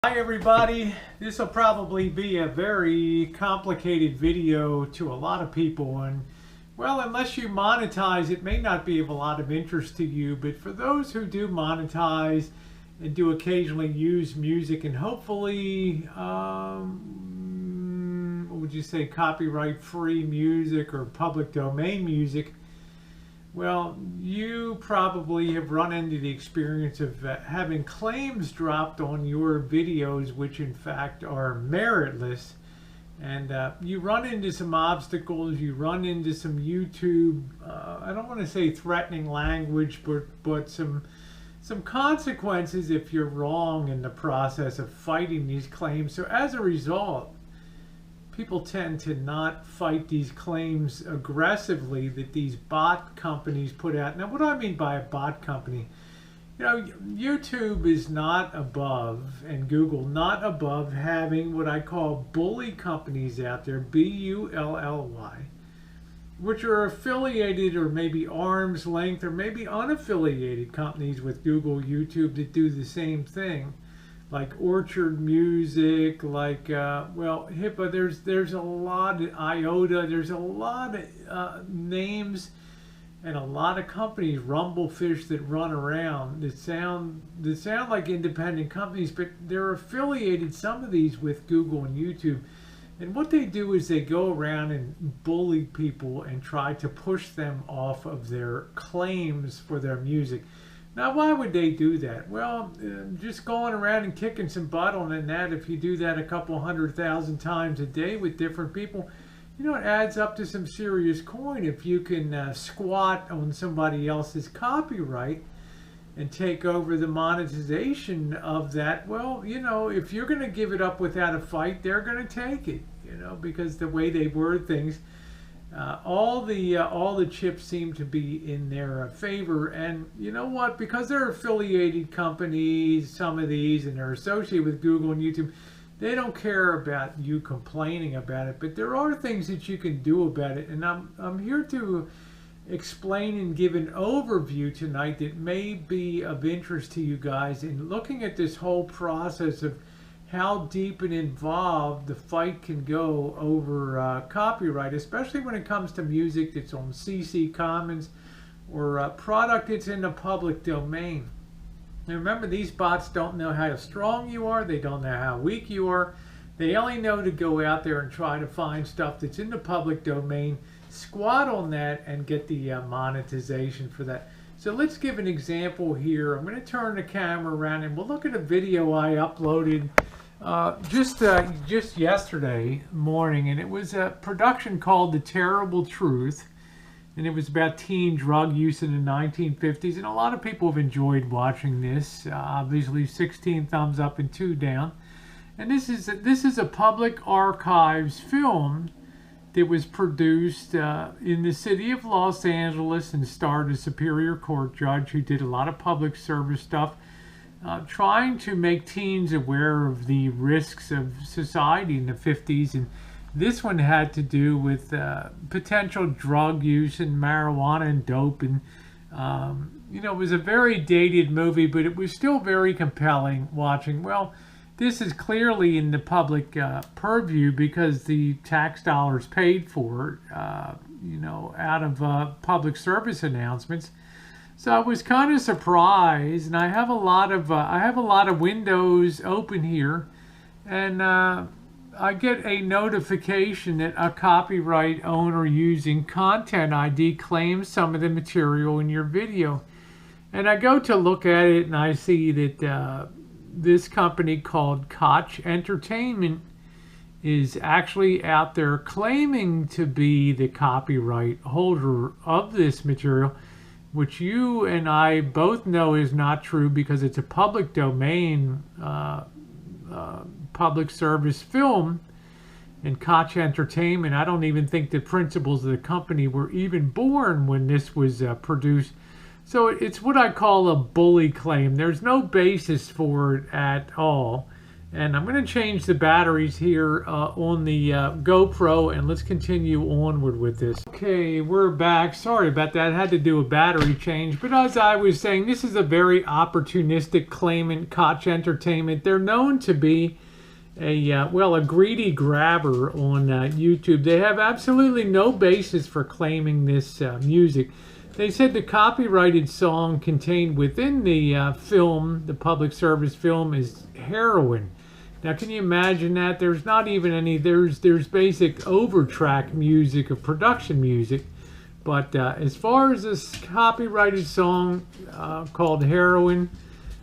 Hi everybody, this will probably be a very complicated video to a lot of people, and well, unless you monetize it may not be of a lot of interest to you, but for those who do monetize and do occasionally use music and hopefully what would you say, copyright free music or public domain music, well, you probably have run into the experience of having claims dropped on your videos which in fact are meritless, and you run into some obstacles, you run into some YouTube, I don't want to say threatening language, but some consequences if you're wrong in the process of fighting these claims. So as a result, people tend to not fight these claims aggressively that these bot companies put out. Now, what do I mean by a bot company? You know, YouTube is not above, and Google not above, having what I call bully companies out there, B-U-L-L-Y, which are affiliated or maybe arm's length or maybe unaffiliated companies with Google, YouTube that do the same thing. Like Orchard Music, like HIPAA. There's a lot of IOTA. There's a lot of names and a lot of companies, Rumblefish, that run around that sound like independent companies, but they're affiliated, some of these, with Google and YouTube. And what they do is they go around and bully people and try to push them off of their claims for their music. Now, why would they do that? Well, just going around and kicking some butt on the net, if you do that a couple 100,000 times a day with different people, you know, it adds up to some serious coin. If you can squat on somebody else's copyright and take over the monetization of that, well, you know, if you're going to give it up without a fight, they're going to take it, you know, because the way they word things, all the chips seem to be in their favor. And you know what? Because they're affiliated companies, some of these, and they're associated with Google and YouTube, they don't care about you complaining about it. But there are things that you can do about it, and I'm here to explain and give an overview tonight that may be of interest to you guys in looking at this whole process of how deep and involved the fight can go over copyright, especially when it comes to music that's on CC Commons or product that's in the public domain. Now remember, these bots don't know how strong you are, they don't know how weak you are. They only know to go out there and try to find stuff that's in the public domain, squat on that, and get the monetization for that. So let's give an example here. I'm going to turn the camera around and we'll look at a video I uploaded just yesterday morning, and it was a production called The Terrible Truth, and it was about teen drug use in the 1950s, and a lot of people have enjoyed watching this. Obviously 16 thumbs up and 2 down. And this is a public archives film that was produced in the city of Los Angeles and starred a Superior Court judge who did a lot of public service stuff, trying to make teens aware of the risks of society in the 50s. And this one had to do with potential drug use and marijuana and dope. And, you know, it was a very dated movie, but it was still very compelling watching. Well, this is clearly in the public purview because the tax dollars paid for it, you know, out of public service announcements. So I was kind of surprised, and I have a lot of windows open here, and I get a notification that a copyright owner using Content ID claims some of the material in your video. And I go to look at it, and I see that this company called Koch Entertainment is actually out there claiming to be the copyright holder of this material, which you and I both know is not true because it's a public domain, public service film. And Koch Entertainment, I don't even think the principals of the company were even born when this was produced. So it's what I call a bully claim. There's no basis for it at all. And I'm going to change the batteries here on the GoPro, and let's continue onward with this. Okay, we're back. Sorry about that. I had to do a battery change. But as I was saying, this is a very opportunistic claimant, Koch Entertainment. They're known to be a greedy grabber on YouTube. They have absolutely no basis for claiming this music. They said the copyrighted song contained within the film, the public service film, is heroin. Now, can you imagine that? There's not even any, there's basic overtrack music of production music. But as far as this copyrighted song called Heroin,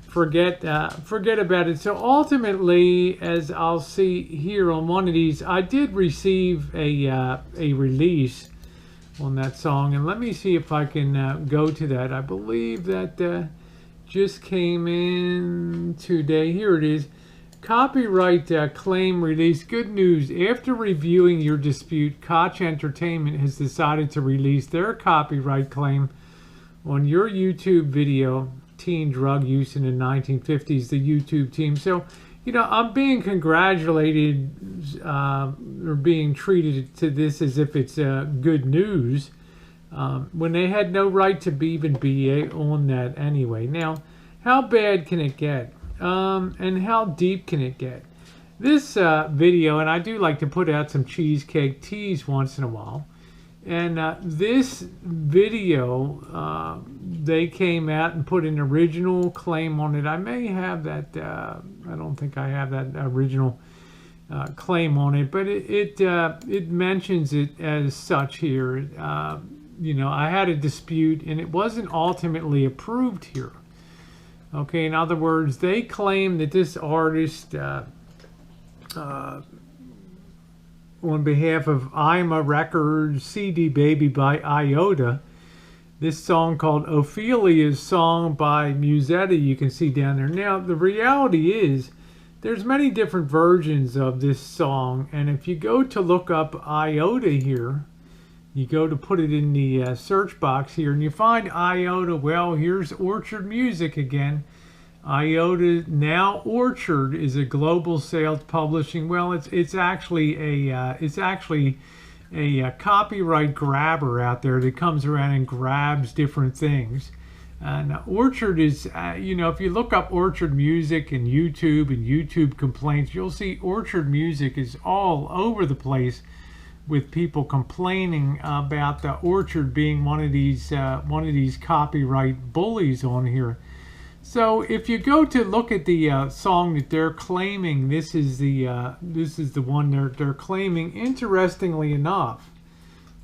forget about it. So ultimately, as I'll see here on one of these, I did receive a release on that song. And let me see if I can go to that. I believe that just came in today. Here it is. Copyright claim release. Good news. After reviewing your dispute, Koch Entertainment has decided to release their copyright claim on your YouTube video, Teen Drug Use in the 1950s, the YouTube team. So, you know, I'm being congratulated or being treated to this as if it's good news when they had no right to even be on that anyway. Now, how bad can it get? And how deep can it get? This video, and I do like to put out some cheesecake teas once in a while, and this video, they came out and put an original claim on it. I may have that, I don't think I have that original claim on it, but it mentions it as such here. You know, I had a dispute and it wasn't ultimately approved here. Okay, in other words, they claim that this artist, on behalf of IMA Records, CD Baby by Iota, this song called Ophelia's Song by Musetta, you can see down there. Now, the reality is, there's many different versions of this song, and if you go to look up Iota here, you go to put it in the search box here, and you find Iota. Well, here's Orchard Music again. Iota, now Orchard, is a global sales publishing. Well, it's actually a copyright grabber out there that comes around and grabs different things. And Orchard is, you know, if you look up Orchard Music and YouTube complaints, you'll see Orchard Music is all over the place with people complaining about the Orchard being one of these copyright bullies on here. So if you go to look at the song that they're claiming, this is the one they're claiming. Interestingly enough,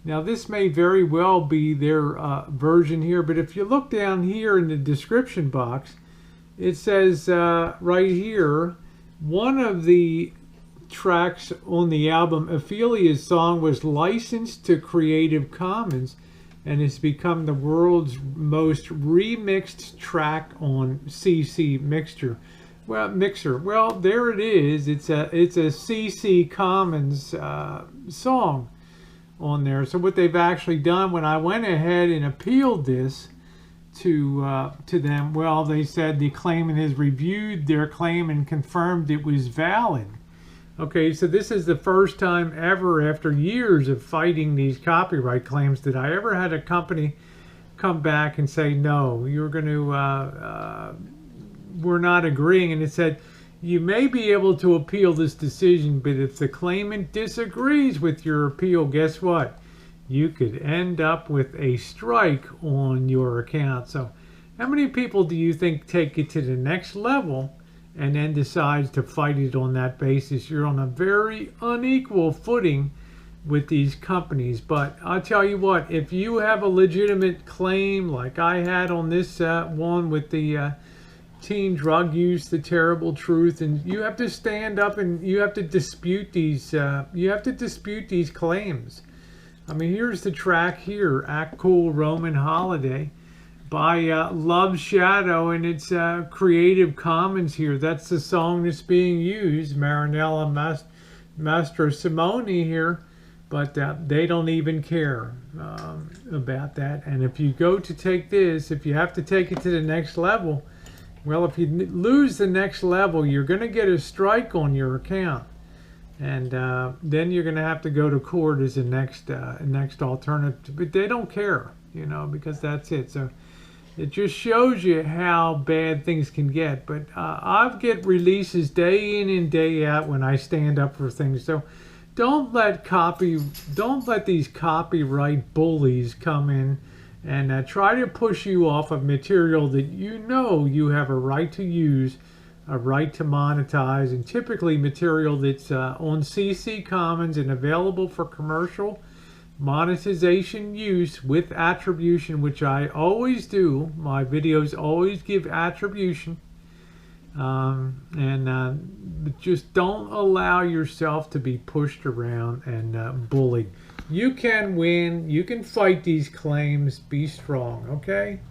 now this may very well be their version here, but if you look down here in the description box, it says right here, one of the tracks on the album, Ophelia's Song, was licensed to Creative Commons and has become the world's most remixed track on CC Mixer. Well, there it is. It's a CC Commons song on there. So what they've actually done, when I went ahead and appealed this to them, well, they said the claimant has reviewed their claim and confirmed it was valid. Okay, so this is the first time ever, after years of fighting these copyright claims, that I ever had a company come back and say, no, you're going to, we're not agreeing. And it said, you may be able to appeal this decision, but if the claimant disagrees with your appeal, guess what? You could end up with a strike on your account. So how many people do you think take it to the next level and then decides to fight it on that basis? You're on a very unequal footing with these companies. But I'll tell you what, if you have a legitimate claim like I had on this one with the teen drug use, the terrible truth, and you have to stand up and you have to dispute these claims. I mean, here's the track here, Act Cool Roman Holiday by Love Shadow, and it's Creative Commons here. That's the song that's being used, Marinella Mastro Simone here, but they don't even care about that. And if you go to take this, if you have to take it to the next level, Well, if you lose the next level, you're going to get a strike on your account. And then you're going to have to go to court as the next alternative. But they don't care, you know, because that's it. So it just shows you how bad things can get. But I get releases day in and day out when I stand up for things. So don't let these copyright bullies come in and try to push you off of material that you know you have a right to use, a right to monetize, and typically material that's on CC Commons and available for commercial monetization use with attribution, which I always do. My videos always give attribution. But just don't allow yourself to be pushed around and bullied. You can win. You can fight these claims. Be strong, okay?